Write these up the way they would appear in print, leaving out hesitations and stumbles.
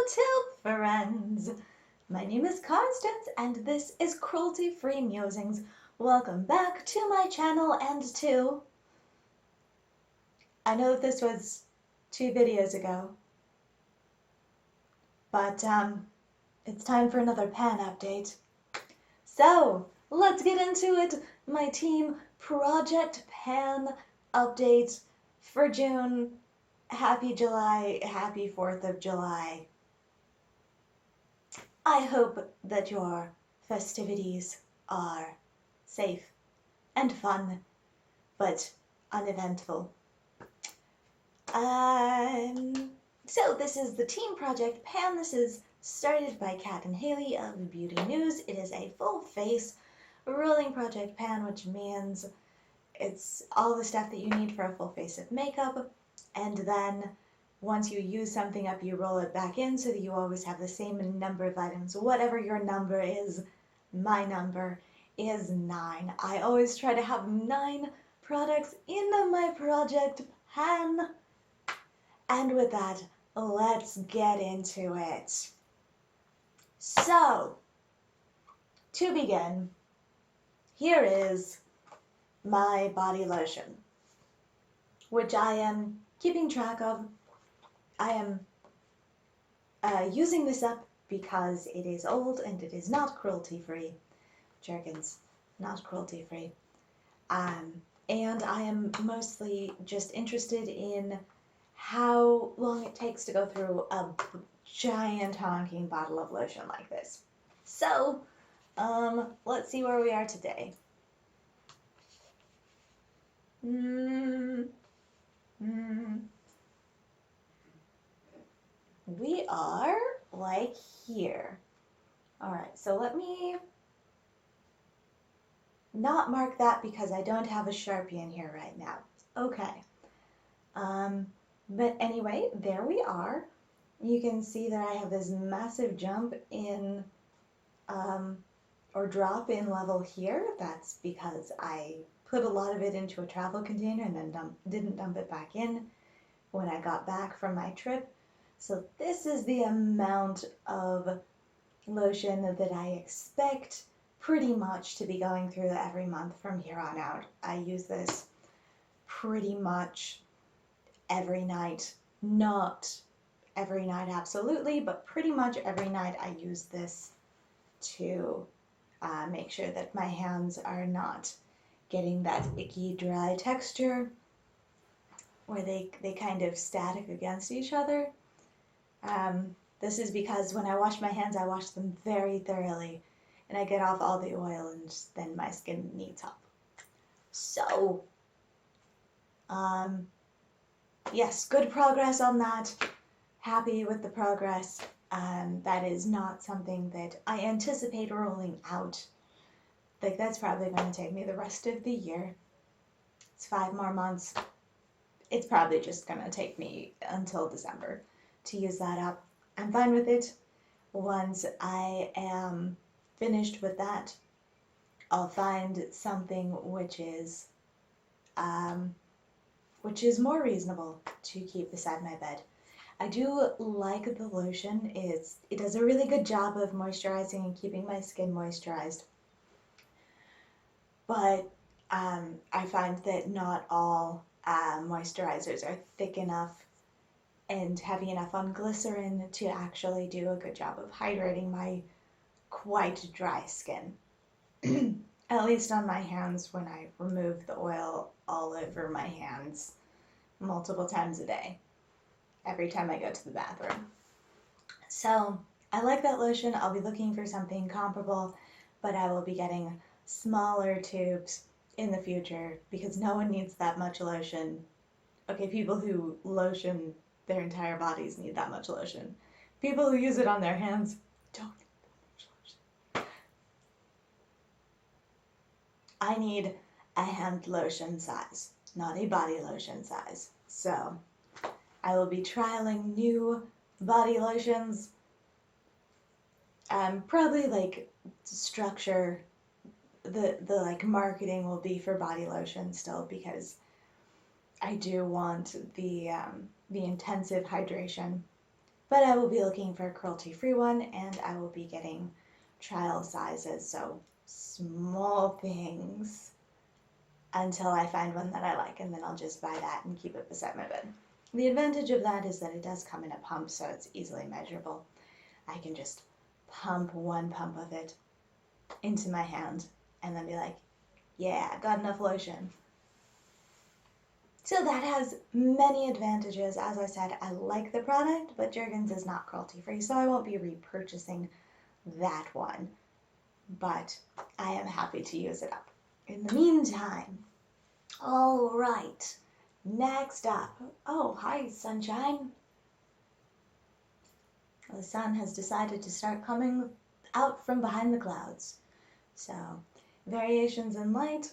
YouTube friends! My name is Constance and this is Cruelty Free Musings. Welcome back to my channel and to... I know that this was 2 videos ago, but it's time for another pan update. So, let's get into it. My Team Project Pan update for June. Happy July, happy 4th of July. I hope that your festivities are safe and fun, but uneventful. So this is the Team Project Pan. This is started by Kat and Hailey of Beauty News. It is a full face rolling project pan, which means it's all the stuff that you need for a full face of makeup, and then once you use something up, you roll it back in so that you always have the same number of items. Whatever your number is, my number is 9. I always try to have 9 products in my project pan. And with that, let's get into it. So, to begin, here is my body lotion, which I am keeping track of. I am using this up because it is old and it is not cruelty-free. Jerkins, not cruelty-free. And I am mostly just interested in how long it takes to go through a giant honking bottle of lotion like this. So, let's see where we are today. We are like here. Alright, so let me not mark that because I don't have a Sharpie in here right now. Okay. But anyway, there we are. You can see that I have this massive jump in, or drop in level here. That's because I put a lot of it into a travel container and then didn't dump it back in when I got back from my trip. So this is the amount of lotion that I expect pretty much to be going through every month from here on out. I use this pretty much every night. Not every night absolutely, but pretty much every night I use this to make sure that my hands are not getting that icky dry texture where they kind of static against each other. This is because when I wash my hands, I wash them very thoroughly and I get off all the oil and then my skin neats up. So, yes, good progress on that. Happy with the progress. That is not something that I anticipate rolling out. Like, that's probably going to take me the rest of the year. It's 5 more months. It's probably just going to take me until December to use that up. I'm fine with it. Once I am finished with that, I'll find something which is more reasonable to keep beside my bed. I do like the lotion. It does a really good job of moisturizing and keeping my skin moisturized. But I find that not all moisturizers are thick enough and heavy enough on glycerin to actually do a good job of hydrating my quite dry skin. At least on my hands when I remove the oil all over my hands multiple times a day, every time I go to the bathroom. So I like that lotion. I'll be looking for something comparable, but I will be getting smaller tubes in the future because no one needs that much lotion. Okay, people who lotion their entire bodies need that much lotion. People who use it on their hands don't need that much lotion. I need a hand lotion size, not a body lotion size. So I will be trialing new body lotions. Probably like structure, the like marketing will be for body lotion still because I do want the intensive hydration. but I will be looking for a cruelty-free one, and I will be getting trial sizes, so small things, until I find one that I like, and then I'll just buy that and keep it beside my bed. The advantage of that is that it does come in a pump, so it's easily measurable. I can just pump one pump of it into my hand and then be like, yeah, got enough lotion. So that has many advantages. As I said, I like the product, but Jergens is not cruelty-free, so I won't be repurchasing that one. But I am happy to use it up. In the meantime, all right, next up. Oh, hi, sunshine. The sun has decided to start coming out from behind the clouds. So, variations in light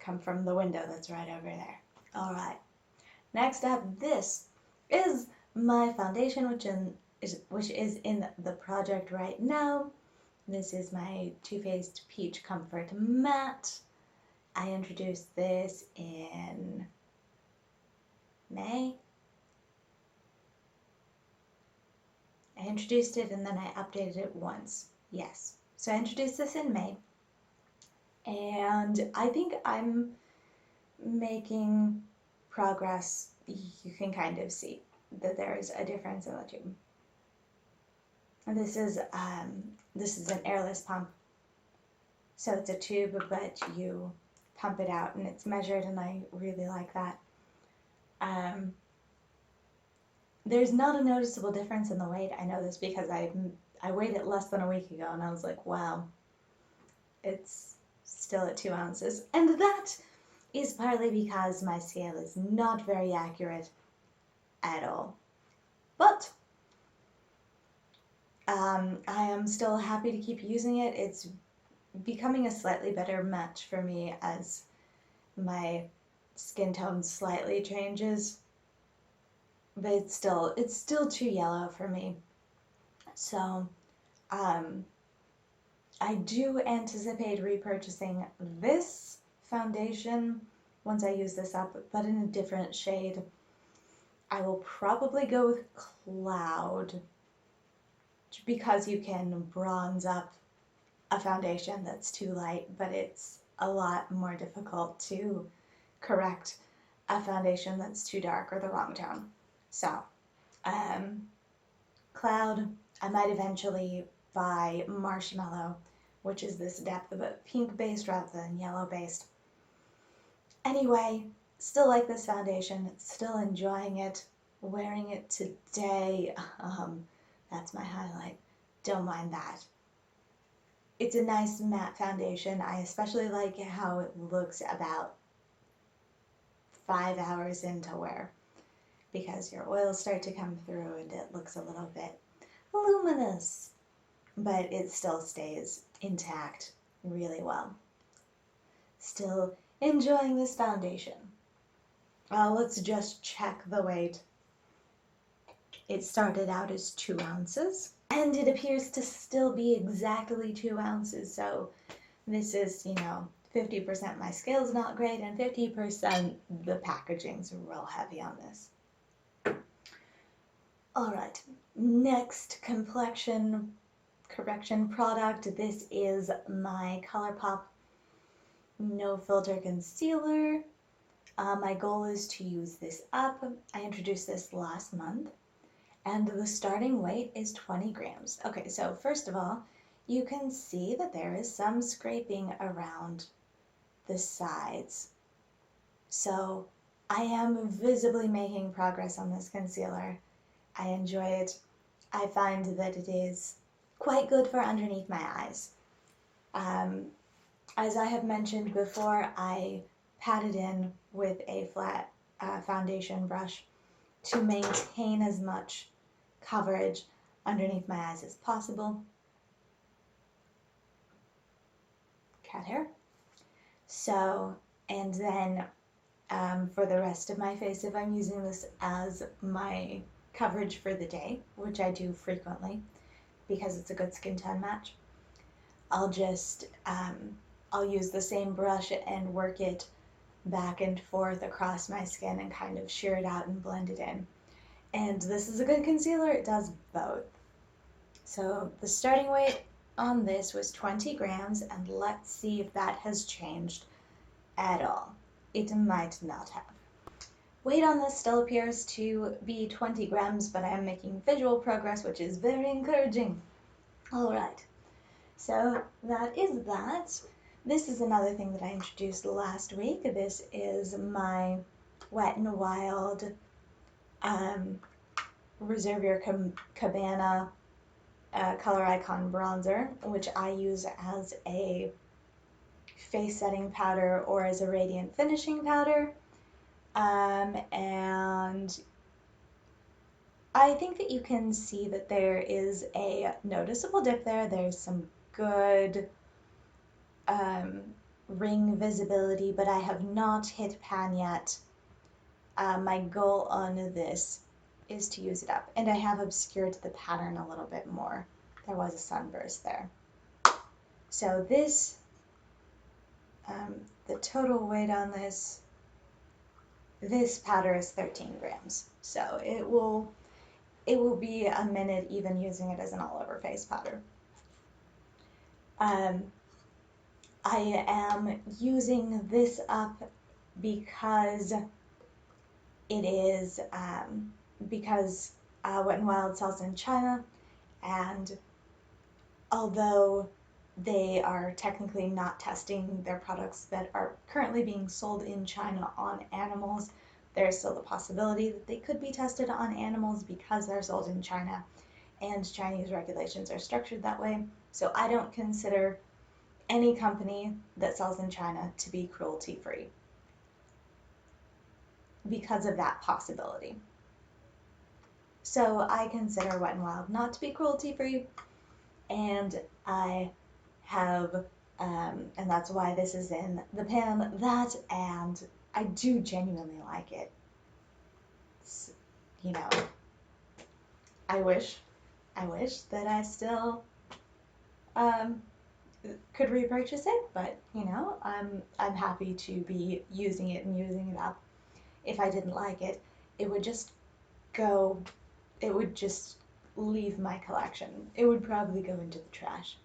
come from the window that's right over there. All right. Next up, this is my foundation, which is in the project right now. This is my Too Faced Peach Comfort Matte. I introduced this in May. I introduced it and then I updated it once. Yes. So I introduced this in May. And I think I'm making progress. You can kind of see that there is a difference in the tube. And this is an airless pump. So it's a tube, but you pump it out and it's measured, and I really like that. There's not a noticeable difference in the weight. I know this because I weighed it less than a week ago and I was like, wow, it's still at 2 ounces. And that is partly because my scale is not very accurate at all. But I am still happy to keep using it. It's becoming a slightly better match for me as my skin tone slightly changes. But it's still too yellow for me. So I do anticipate repurchasing this foundation once I use this up, but in a different shade. I will probably go with Cloud, because you can bronze up a foundation that's too light, but it's a lot more difficult to correct a foundation that's too dark or the wrong tone. So, Cloud, I might eventually buy Marshmallow, which is this depth, but pink based rather than yellow based. Anyway, still like this foundation, still enjoying it, wearing it today. That's my highlight. Don't mind that. It's a nice matte foundation. I especially like how it looks about 5 hours into wear, because your oils start to come through and it looks a little bit luminous, but it still stays intact really well. Still enjoying this foundation. Let's just check the weight. It started out as 2 ounces, and it appears to still be exactly 2 ounces, so this is, 50% my scale's not great, and 50% the packaging's real heavy on this. Alright, next complexion correction product. This is my ColourPop No Filter Concealer. My goal is to use this up. I introduced this last month, and the starting weight is 20 grams. Okay, so first of all, you can see that there is some scraping around the sides. So I am visibly making progress on this concealer. I enjoy it. I find that it is quite good for underneath my eyes. As I have mentioned before, I pat it in with a flat foundation brush to maintain as much coverage underneath my eyes as possible. Cat hair. So, and then for the rest of my face, if I'm using this as my coverage for the day, which I do frequently because it's a good skin tone match, I'll just, I'll use the same brush and work it back and forth across my skin and kind of shear it out and blend it in. And this is a good concealer, it does both. So the starting weight on this was 20 grams, and let's see if that has changed at all. It might not have. Weight on this still appears to be 20 grams, but I am making visual progress, which is very encouraging. All right, so that is that. This is another thing that I introduced last week. This is my Wet n Wild Reserve Your Cabana Color Icon Bronzer, which I use as a face setting powder or as a radiant finishing powder. And I think that you can see that there is a noticeable dip there. There's some good ring visibility, but I have not hit pan yet. My goal on this is to use it up, and I have obscured the pattern a little bit more. There was a sunburst there. So this, the total weight on this powder is 13 grams. So it will be a minute even using it as an all-over face powder. I am using this up because it is because Wet n Wild sells in China, and although they are technically not testing their products that are currently being sold in China on animals, there's still the possibility that they could be tested on animals because they're sold in China, and Chinese regulations are structured that way. So I don't consider any company that sells in China to be cruelty-free because of that possibility. So I consider Wet n Wild not to be cruelty-free, and I have, and that's why this is in the pan, that, and I do genuinely like it. It's, you know, I wish that I still could repurchase it, but you know, I'm happy to be using it and using it up. If I didn't like it, it would just leave my collection. It would probably go into the trash.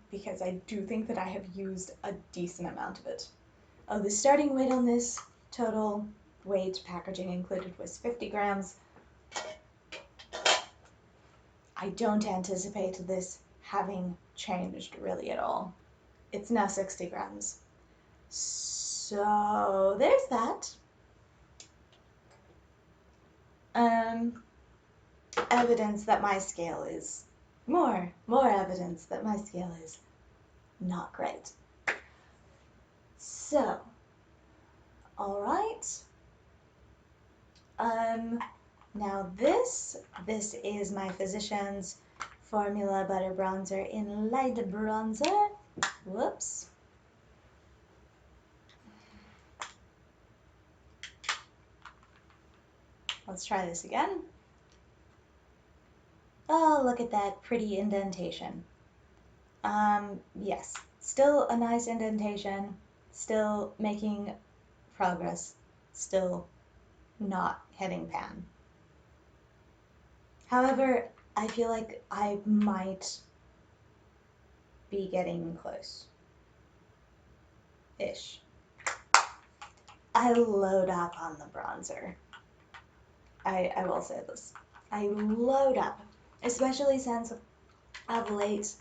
Because I do think that I have used a decent amount of it. Oh, the starting weight on this, total weight, packaging included, was 50 grams. I don't anticipate this having changed really at all. It's now 60 grams. So there's that. Evidence that my scale is more evidence that my scale is not great. So, all right. Now this is my Physicians Formula Butter Bronzer in Light Bronzer. Whoops. Let's try this again. Oh, look at that pretty indentation. Yes, still a nice indentation, still making progress, still not hitting pan. However, I feel like I might be getting close. Ish. I load up on the bronzer. I will say this. I load up, especially since of late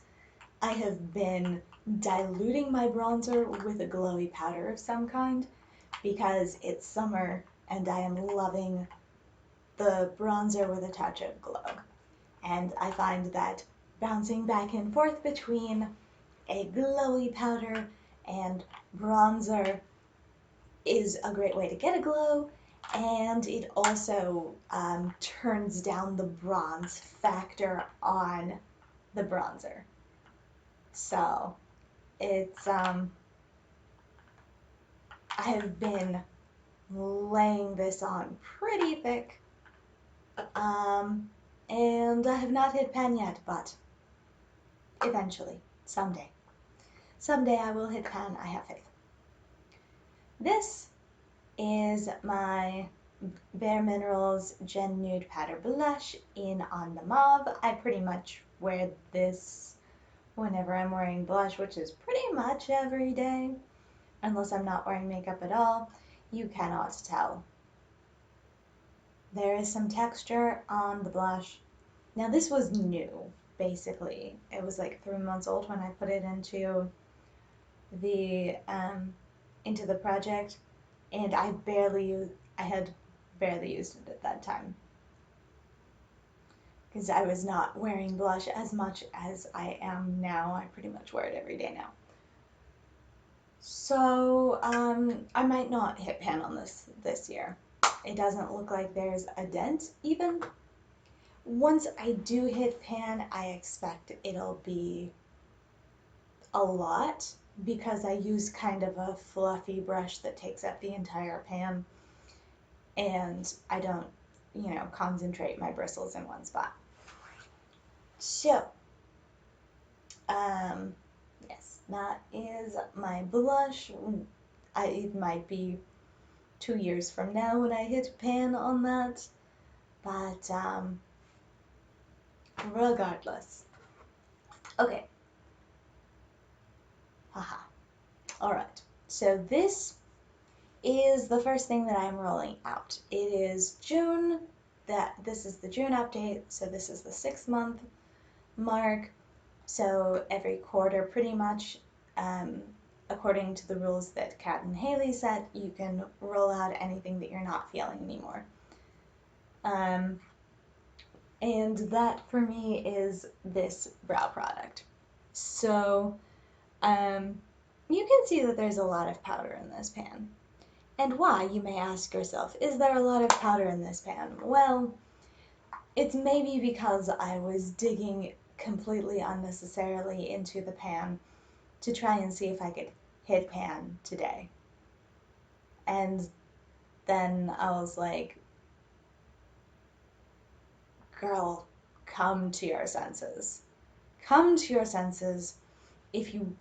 I have been diluting my bronzer with a glowy powder of some kind because it's summer and I am loving the bronzer with a touch of glow. And I find that bouncing back and forth between a glowy powder and bronzer is a great way to get a glow, and it also turns down the bronze factor on the bronzer. So it's I have been laying this on pretty thick, and I have not hit pan yet, but eventually, someday I will hit pan. I have faith. This is my bareMinerals Gen Nude Powder Blush in on the Mauve. I pretty much wear this whenever I'm wearing blush, which is pretty much every day, unless I'm not wearing makeup at all. You cannot tell. There is some texture on the blush. Now this was new, basically. It was like 3 months old when I put it into the project, and I had barely used it at that time because I was not wearing blush as much as I am now. I pretty much wear it every day now. So I might not hit pan on this year. It doesn't look like there's a dent even. Once I do hit pan, I expect it'll be a lot because I use kind of a fluffy brush that takes up the entire pan, and I don't, concentrate my bristles in one spot. So, yes, that is my blush. It might be 2 years from now when I hit pan on that, but regardless. Okay. Haha. Alright, so this is the first thing that I'm rolling out. It is June. This is the June update, so this is the 6-month mark. So every quarter, pretty much, according to the rules that Kat and Hailey set, you can roll out anything that you're not feeling anymore. And that for me is this brow product. So you can see that there's a lot of powder in this pan. And why, you may ask yourself, is there a lot of powder in this pan? Well, it's maybe because I was digging completely unnecessarily into the pan to try and see if I could hit pan today. And then I was like, girl, come to your senses. Come to your senses. If you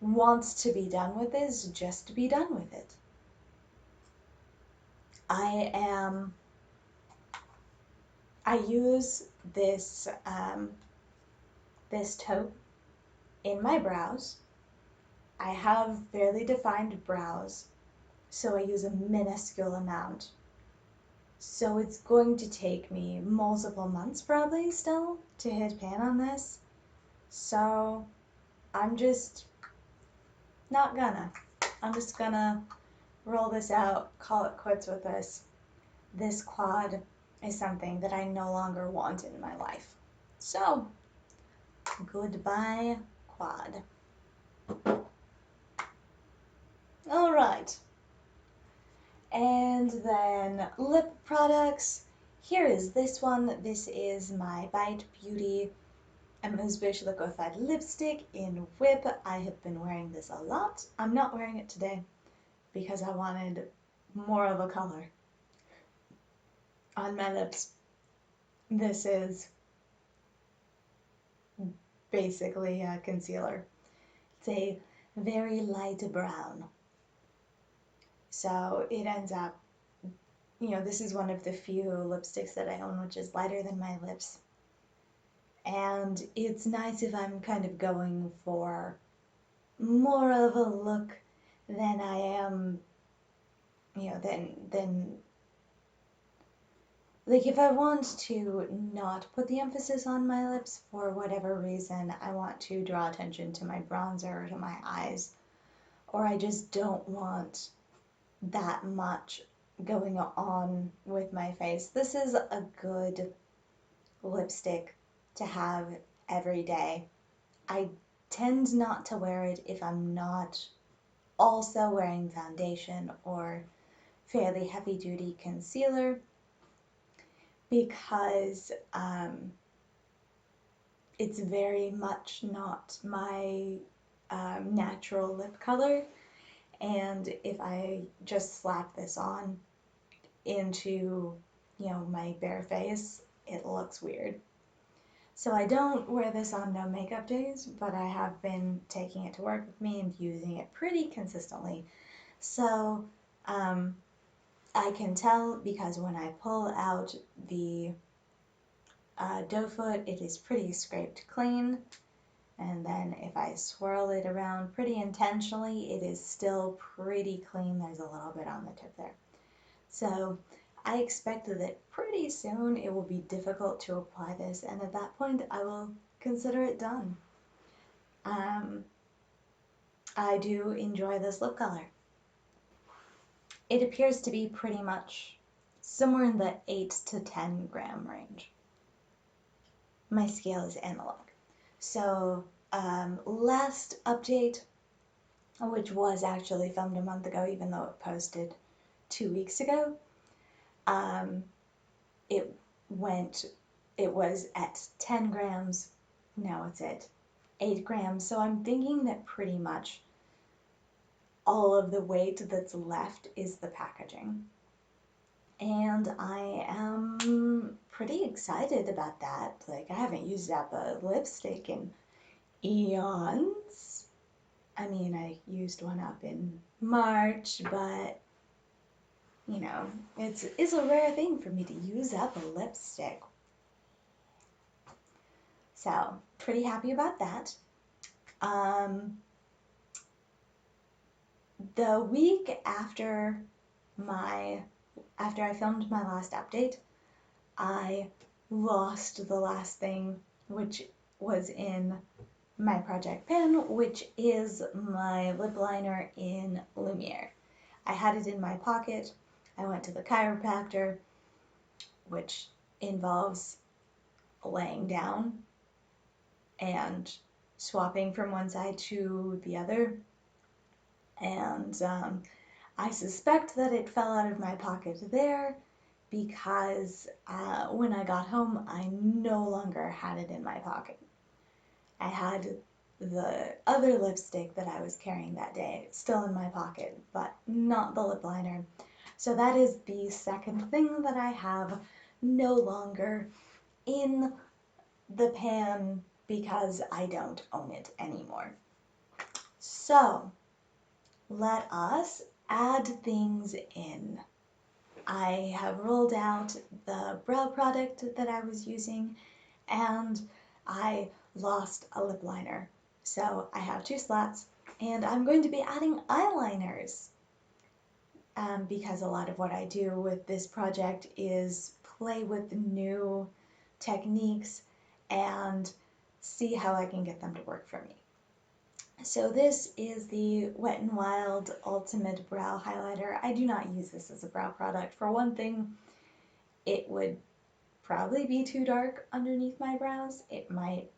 want to be done with this, just be done with it. I use this this taupe in my brows. I have fairly defined brows, so I use a minuscule amount. So it's going to take me multiple months probably still to hit pan on this. So I'm just not gonna. I'm just gonna roll this out, call it quits with this. This quad is something that I no longer want in my life. So, goodbye, quad. Alright. And then lip products. Here is this one. This is my Bite Beauty Amuse Bouche Liquefied Lipstick in Whip. I have been wearing this a lot. I'm not wearing it today because I wanted more of a color on my lips. This is basically a concealer. It's a very light brown. So it ends up, this is one of the few lipsticks that I own which is lighter than my lips. And it's nice if I'm kind of going for more of a look than I am, than like if I want to not put the emphasis on my lips for whatever reason, I want to draw attention to my bronzer or to my eyes, or I just don't want that much going on with my face. This is a good lipstick to have every day. I tend not to wear it if I'm not also wearing foundation or fairly heavy duty concealer, because it's very much not my natural lip color, and if I just slap this on into my bare face, it looks weird. So I don't wear this on no makeup days, but I have been taking it to work with me and using it pretty consistently. So I can tell because when I pull out the doe foot, it is pretty scraped clean. And then if I swirl it around pretty intentionally, it is still pretty clean. There's a little bit on the tip there. So I expect that pretty soon it will be difficult to apply this, and at that point I will consider it done. I do enjoy this lip color. It appears to be pretty much somewhere in the 8 to 10 gram range. My scale is analog. So last update, which was actually filmed a month ago, even though it posted 2 weeks ago, it was at 10 grams. Now it's at 8 grams. So I'm thinking that pretty much all of the weight that's left is the packaging. And I am pretty excited about that. Like, I haven't used up a lipstick in eons. I mean, I used one up in March, but you know, it's a rare thing for me to use up a lipstick. So, pretty happy about that. The week after I filmed my last update, I lost the last thing, which was in my project pan, which is my lip liner in Lumiere. I had it in my pocket. I went to the chiropractor, which involves laying down and swapping from one side to the other. And I suspect that it fell out of my pocket there because when I got home, I no longer had it in my pocket. I had the other lipstick that I was carrying that day still in my pocket, but not the lip liner. So that is the second thing that I have no longer in the pan because I don't own it anymore. So let us add things in. I have rolled out the brow product that I was using, and I lost a lip liner. So I have 2 slots, and I'm going to be adding eyeliners because a lot of what I do with this project is play with new techniques and see how I can get them to work for me. So this is the Wet n Wild Ultimate Brow Highlighter. I do not use this as a brow product. For one thing, it would probably be too dark underneath my brows. It might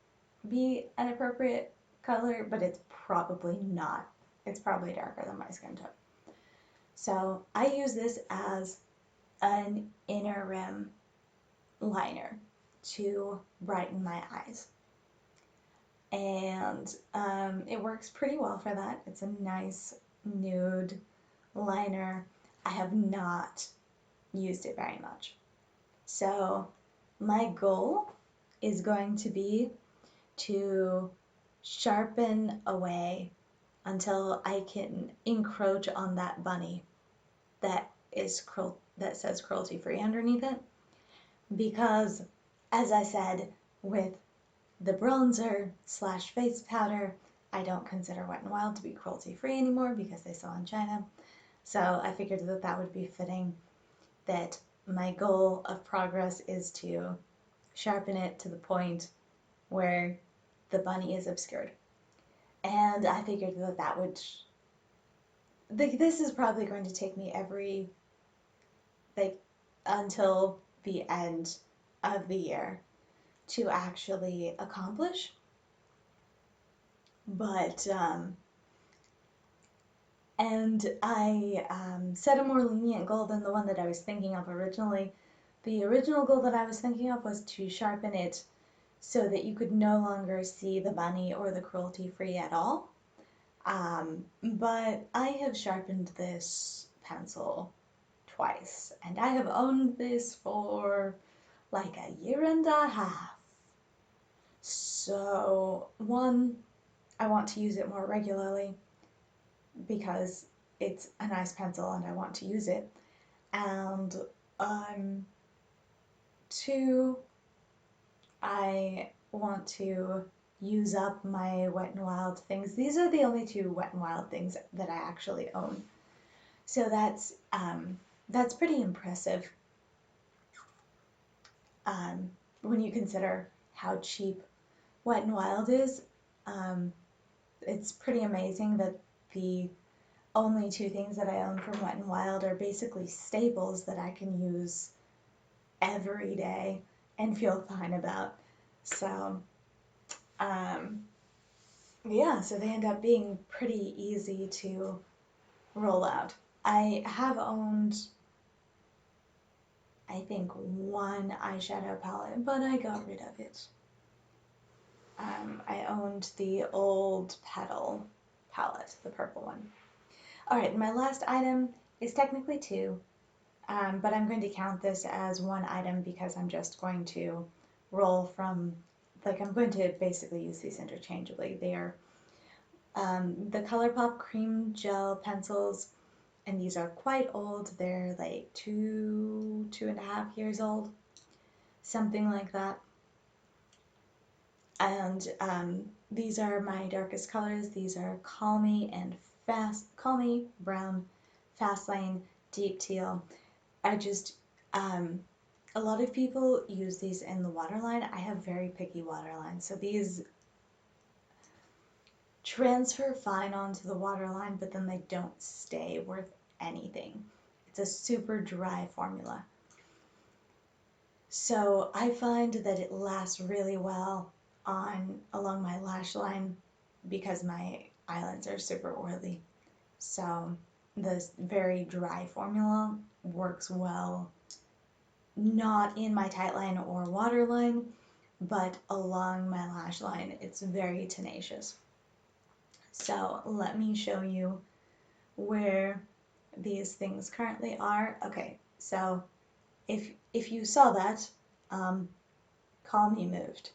be an appropriate color, but it's probably not. It's probably darker than my skin tone. So I use this as an inner rim liner to brighten my eyes. And it works pretty well for that. It's a nice nude liner. I have not used it very much. So my goal is going to be to sharpen away until I can encroach on that bunny that says cruelty free underneath it. Because, as I said, with the bronzer / face powder, I don't consider Wet n Wild to be cruelty free anymore because they sell in China. So I figured that that would be fitting, that my goal of progress is to sharpen it to the point where the bunny is obscured. And I figured that that would, this is probably going to take me until the end of the year to actually accomplish. But, and I set a more lenient goal than the one that I was thinking of originally. The original goal that I was thinking of was to sharpen it so that you could no longer see the bunny or the cruelty-free at all. But I have sharpened this pencil twice, and I have owned this for like a year and a half. So, one, I want to use it more regularly because it's a nice pencil and I want to use it. And two, I want to use up my Wet n Wild things. These are the only two Wet n Wild things that I actually own. So that's pretty impressive when you consider how cheap Wet n Wild is. It's pretty amazing that the only two things that I own from Wet n Wild are basically staples that I can use every day and feel fine about. So, yeah, so they end up being pretty easy to roll out. I have owned, I think, one eyeshadow palette, but I got rid of it. I owned the old Petal palette, the purple one. Alright, my last item is technically two, but I'm going to count this as one item because I'm just going to roll from, like, I'm going to basically use these interchangeably. They are the ColourPop cream gel pencils, and these are quite old. They're like 2.5 years old, something like that. And these are my darkest colors. These are Call Me and Call Me Brown, Fast Lane, Deep Teal. I just, a lot of people use these in the waterline. I have very picky waterlines, so these transfer fine onto the waterline, but then they don't stay worth anything. It's a super dry formula. So I find that it lasts really well along my lash line because my eyelids are super oily. So this very dry formula works well, not in my tight line or waterline, but along my lash line. It's very tenacious. So let me show you where these things currently are. Okay, so if you saw that, Call Me moved.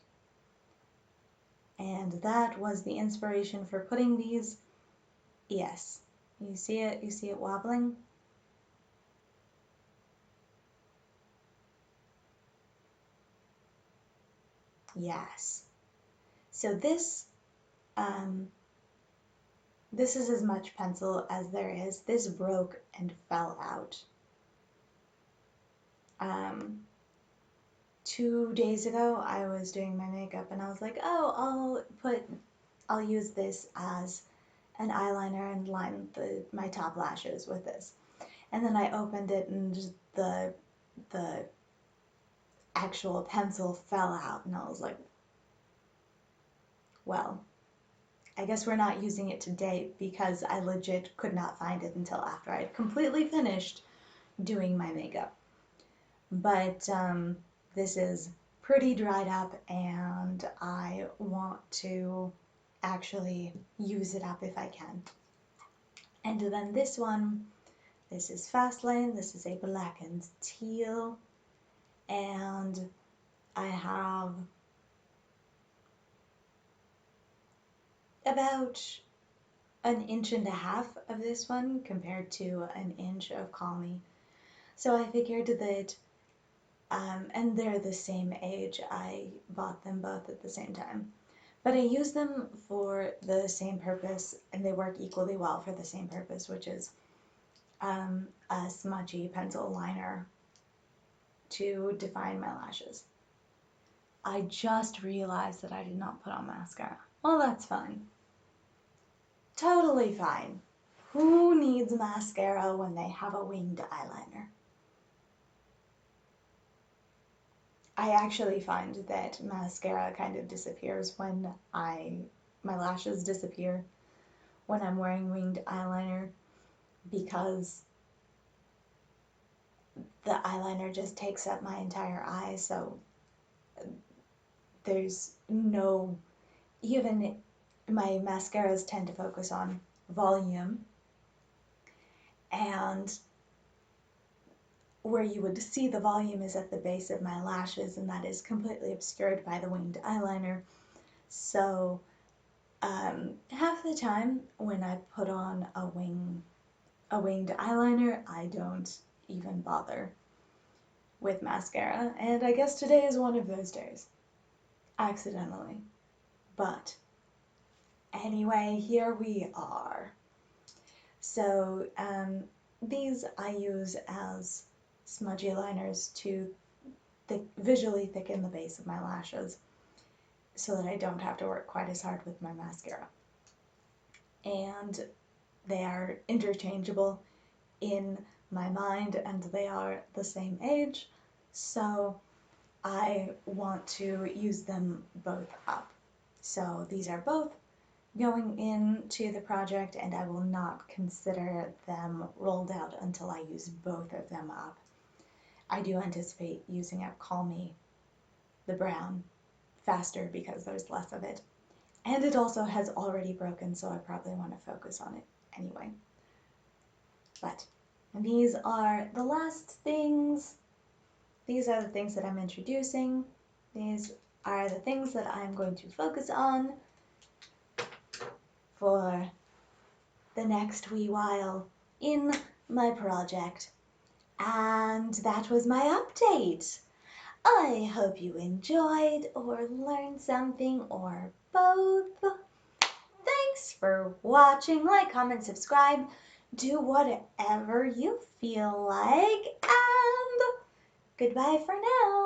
And that was the inspiration for putting these. Yes, you see it wobbling? Yes. So this is as much pencil as there is. This broke and fell out. 2 days ago, I was doing my makeup and I was like, oh, I'll use this as an eyeliner and line my top lashes with this. And then I opened it and just the actual pencil fell out and I was like, well, I guess we're not using it today because I legit could not find it until after I'd completely finished doing my makeup. But this is pretty dried up and I want to actually use it up if I can. And then this one, this is Fast Lane. This is a black and teal, and I have about 1.5 inches of this one compared to 1 inch of Call Me. So I figured that, and they're the same age. I bought them both at the same time. But I use them for the same purpose, and they work equally well for the same purpose, which is a smudgy pencil liner to define my lashes. I just realized that I did not put on mascara. Well, that's fine. Totally fine. Who needs mascara when they have a winged eyeliner? I actually find that mascara kind of disappears when my lashes disappear when I'm wearing winged eyeliner because the eyeliner just takes up my entire eye, so there's no, even my mascaras tend to focus on volume, and where you would see the volume is at the base of my lashes, and that is completely obscured by the winged eyeliner. So half the time when I put on a winged eyeliner, I don't even bother with mascara, and I guess today is one of those days. Accidentally. But anyway, here we are. So these I use as smudgy liners to visually thicken the base of my lashes so that I don't have to work quite as hard with my mascara. And they are interchangeable in my mind, and they are the same age, so I want to use them both up. So these are both going into the project, and I will not consider them rolled out until I use both of them up. I do anticipate using up Call Me, the brown, faster because there's less of it. And it also has already broken, so I probably want to focus on it anyway. But these are the last things. These are the things that I'm introducing. These are the things that I'm going to focus on for the next wee while in my project. And that was my update. I hope you enjoyed or learned something or both. Thanks for watching. Like, comment, subscribe. Do whatever you feel like. And goodbye for now.